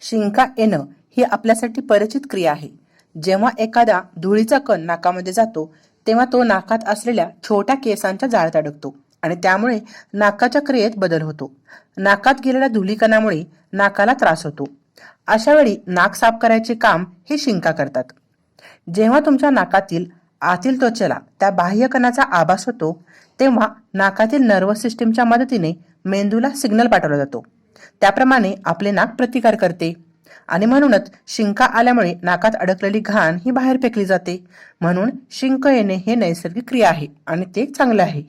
शिंका येणं ही आपल्यासाठी परिचित क्रिया आहे. जेव्हा एखादा धुळीचा कण नाकामध्ये जातो तेव्हा तो नाकात असलेल्या छोट्या केसांच्या जाळ्यात अडकतो आणि त्यामुळे नाकाच्या क्रियेत बदल होतो. नाकात गेलेल्या धुलीकणामुळे नाकाला त्रास होतो. अशा वेळी नाक साफ करायचे काम हे शिंका करतात. जेव्हा तुमच्या नाकातील आतील त्वचेला त्या बाह्य कणाचा आभास होतो तेव्हा नाकातील नर्वस सिस्टीमच्या मदतीने मेंदूला सिग्नल पाठवला जातो. त्याप्रमाणे आपले नाक प्रतिकार करते आणि म्हणूनच शिंका आल्यामुळे नाकात अडकलेली घाण ही बाहेर फेकली जाते. म्हणून शिंक येणे हे नैसर्गिक क्रिया आहे आणि ते चांगले आहे.